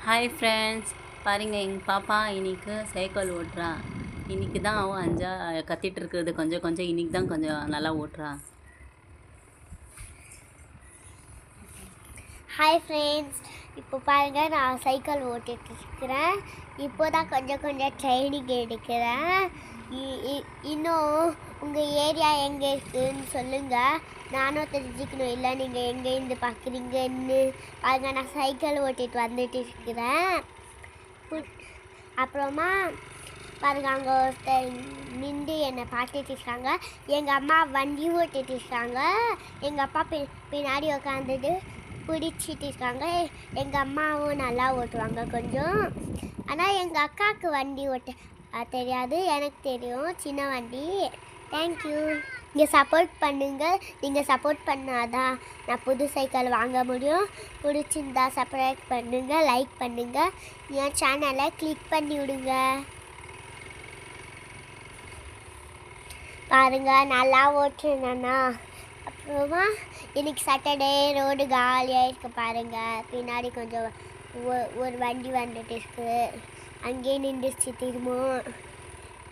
Hi friends, பாருங்க எங்கள் பாப்பா இன்னைக்கு சைக்கிள் ஓட்டுறா. இன்னைக்கு தான் அவன் கத்திட்டு இருக்கிறது கொஞ்சம் கொஞ்சம் இன்னைக்கு தான் கொஞ்சம் நல்லா ஓட்டுறா. ஹாய் ஃப்ரெண்ட்ஸ், இப்போ பாருங்கள் நான் சைக்கிள் ஓட்டிகிட்டு இருக்கிறேன். இப்போ தான் கொஞ்சம் கொஞ்சம் ட்ரைனிங் எடுக்கிறேன். இன்னும் உங்கள் ஏரியா எங்கே இருக்குதுன்னு சொல்லுங்கள், நானும் தெரிஞ்சுக்கணும். இல்லை நீங்கள் எங்கேருந்து பார்க்குறீங்கன்னு பாருங்கள். நான் சைக்கிள் ஓட்டிகிட்டு வந்துட்டு இருக்கிறேன். அப்புறமா பாருங்கள், அங்கே ஒருத்தர் நின்று என்னை பார்த்துட்டு இருக்காங்க. எங்கள் அம்மா வண்டி ஓட்டிகிட்டு இருக்காங்க. எங்கள் அப்பா பின்னாடி உட்காந்துட்டு பிடிச்சிட்டு இருக்காங்க. எங்கள் அம்மாவும் நல்லா ஓட்டுவாங்க கொஞ்சம். ஆனால் எங்கள் அக்காவுக்கு வண்டி ஓட்ட தெரியாது, எனக்கு தெரியும், சின்ன வண்டி. தேங்க்யூ. நீங்கள் சப்போர்ட் பண்ணுங்கள். நீங்கள் சப்போர்ட் பண்ணாதான் நான் புது சைக்கிள் வாங்க முடியும். பிடிச்சிருந்தா சப்ஸ்கிரைப் பண்ணுங்கள், லைக் பண்ணுங்கள், என் சேனலை கிளிக் பண்ணி விடுங்க. பாருங்கள் நல்லா ஓட்டுறேண்ணா. அப்புறமா இன்றைக்கி சாட்டர்டே, ரோடு காலியாக இருக்குது பாருங்கள். பின்னாடி கொஞ்சம் ஒரு வண்டி வந்துட்டு இருக்குது, அங்கேயே நின்றுச்சு திரும்பவும்.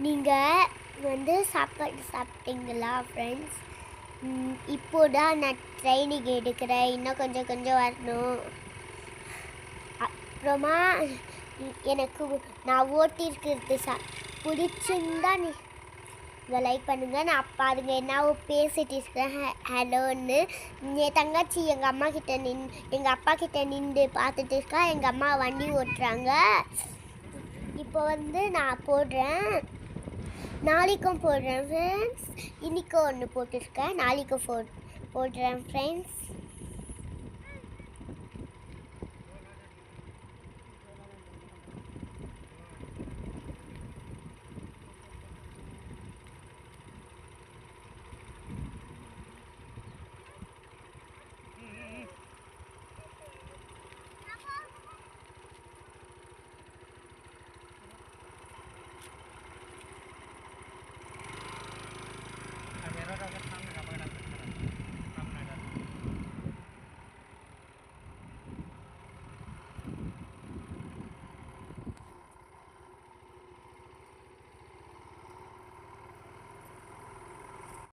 நீங்கள் சாப்பாடு சாப்பிட்டீங்களா ஃப்ரெண்ட்ஸ்? இப்போ தான் நான் ட்ரைனிங் எடுக்கிறேன், இன்னும் கொஞ்சம் கொஞ்சம் வரணும். அப்புறமா எனக்கு நான் ஓட்டியிருக்கிறது பிடிச்சிருந்தா நீங்கள் லைக் பண்ணுங்கள். நான் பாருங்க என்ன பேசிட்டு இருக்கேன் ஹலோன்னு. என் தங்கச்சி எங்கள் அப்பா கிட்ட நின்று பார்த்துட்டு இருக்கா. எங்கள் அம்மா வண்டி ஓட்டுறாங்க. இப்போ நான் போடுறேன், நாளைக்கும் போடுறேன் ஃப்ரெண்ட்ஸ். இன்றைக்கும் ஒன்று போட்டிருக்கேன், நாளைக்கும் போடுறேன் ஃப்ரெண்ட்ஸ்.